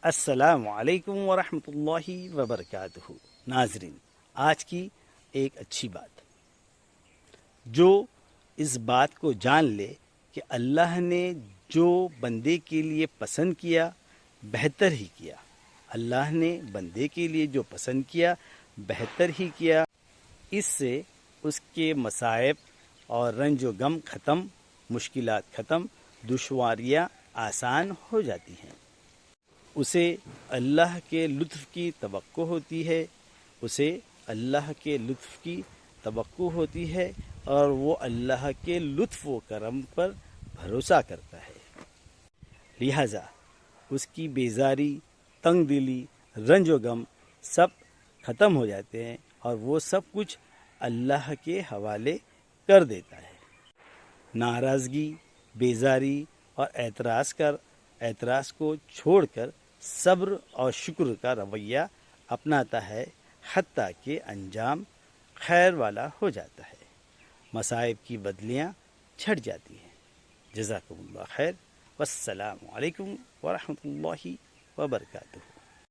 السلام علیکم ورحمۃ اللہ وبرکاتہ۔ ناظرین، آج کی ایک اچھی بات، جو اس بات کو جان لے کہ اللہ نے جو بندے کے لیے پسند کیا بہتر ہی کیا، اللہ نے بندے کے لیے جو پسند کیا بہتر ہی کیا، اس سے اس کے مصائب اور رنج و غم ختم، مشکلات ختم، دشواریاں آسان ہو جاتی ہیں۔ اسے اللہ کے لطف کی توقع ہوتی ہے، اسے اللہ کے لطف کی توقع ہوتی ہے اور وہ اللہ کے لطف و کرم پر بھروسہ کرتا ہے۔ لہذا اس کی بیزاری، تنگ دلی، رنج و غم سب ختم ہو جاتے ہیں اور وہ سب کچھ اللہ کے حوالے کر دیتا ہے۔ ناراضگی، بیزاری اور اعتراض کو چھوڑ کر صبر اور شکر کا رویہ اپناتا ہے، حتیٰ کہ انجام خیر والا ہو جاتا ہے، مصائب کی بدلیاں چھٹ جاتی ہیں۔ جزاکم اللہ خیر، والسلام علیکم ورحمۃ اللہ وبرکاتہ۔